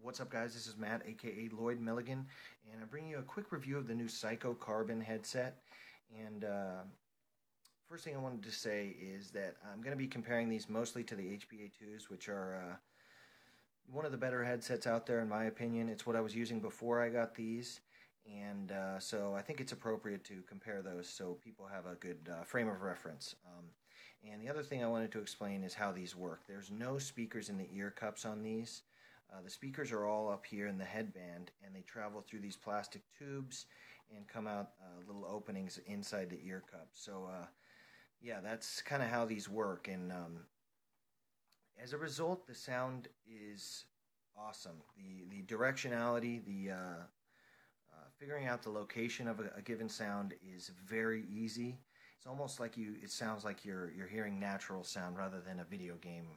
What's up, guys? This is Matt, aka Lloyd Milligan, and I'm bringing you a quick review of the new Psyko Carbon headset. And first thing I wanted to say is that I'm going to be comparing these mostly to the HBA2s, which are one of the better headsets out there, in my opinion. It's what I was using before I got these, and so I think it's appropriate to compare those so people have a good frame of reference. And the other thing I wanted to explain is how these work. There's no speakers in the ear cups on these. The speakers are all up here in the headband, and they travel through these plastic tubes and come out little openings inside the ear cup. So yeah, that's kind of how these work, and as a result, the sound is awesome. The directionality, the figuring out the location of a given sound is very easy. It's almost like it sounds like you're hearing natural sound rather than a video game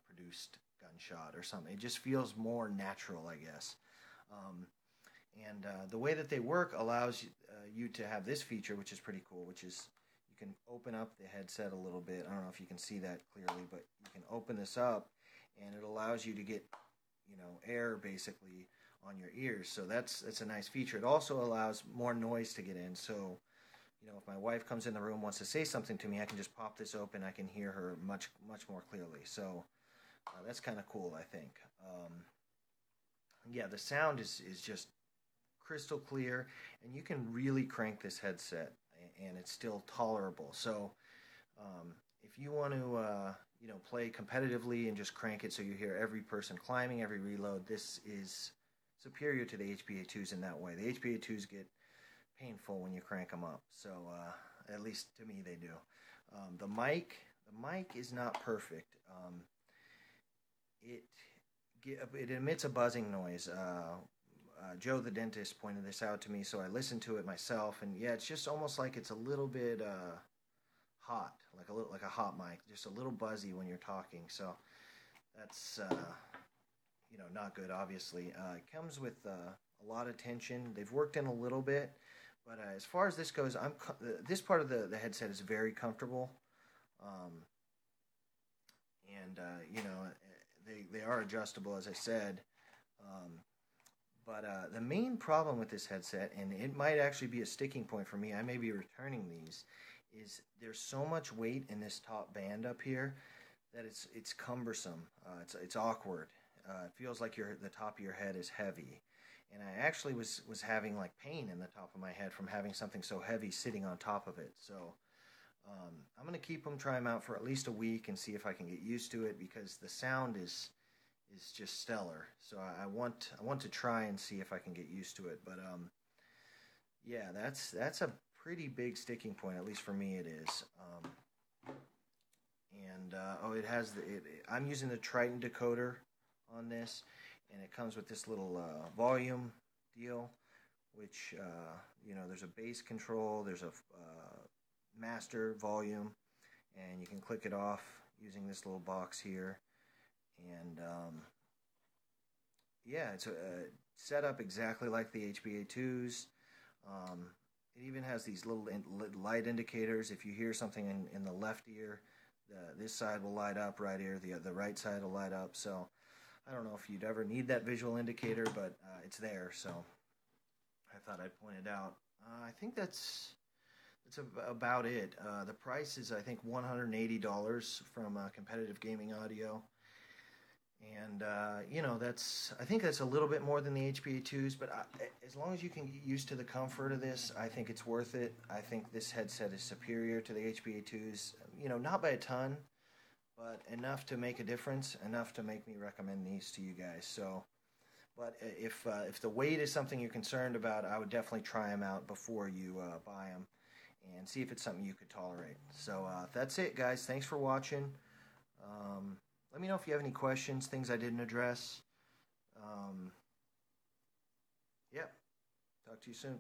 produced gunshot or something. It just feels more natural, I guess. And the way that they work allows you to have this feature, which is pretty cool, which is you can open up the headset a little bit. I don't know if you can see that clearly, but you can open this up, and it allows you to get, air basically on your ears. So that's a nice feature. It also allows more noise to get in. So, if my wife comes in the room, wants to say something to me, I can just pop this open. I can hear her much more clearly. So that's kind of cool, I think. Yeah, the sound is just crystal clear, and you can really crank this headset, and it's still tolerable. So if you want to, play competitively and just crank it so you hear every person climbing, every reload, this is superior to the HBA2s in that way. The HBA2s get painful when you crank them up, so at least to me they do. The mic is not perfect. It emits a buzzing noise. Joe the dentist pointed this out to me, so I listened to it myself, and yeah, it's just almost like it's a little bit hot, like a hot mic, just a little buzzy when you're talking. So that's not good, obviously. It comes with a lot of tension. They've worked in a little bit, but as far as this goes, this part of the headset is very comfortable, and they are adjustable, as I said. But the main problem with this headset, and it might actually be a sticking point for me, I may be returning these, is there's so much weight in this top band up here that it's cumbersome. It's awkward. It feels like the top of your head is heavy. And I actually was having like pain in the top of my head from having something so heavy sitting on top of it. So I'm going to keep them, try them out for at least a week and see if I can get used to it, because the sound is just stellar. So I want to try and see if I can get used to it. But yeah, that's a pretty big sticking point, at least for me it is. It has I'm using the Triton decoder on this, and it comes with this little volume deal, which there's a bass control, there's a master volume, and you can click it off using this little box here. And yeah, it's set up exactly like the HBA2s. It even has these little light indicators. If you hear something in the left ear, this side will light up, right ear, the right side will light up. So I don't know if you'd ever need that visual indicator, but it's there. So I thought I'd point it out. I think that's about it. The price is, I think, $180 from Competitive Gaming Audio. And, I think that's a little bit more than the HBA2s, but as long as you can get used to the comfort of this, I think it's worth it. I think this headset is superior to the HBA2s, not by a ton, but enough to make a difference, enough to make me recommend these to you guys. So, but if the weight is something you're concerned about, I would definitely try them out before you buy them and see if it's something you could tolerate. So that's it, guys. Thanks for watching. Let me know if you have any questions, things I didn't address. Yeah, talk to you soon.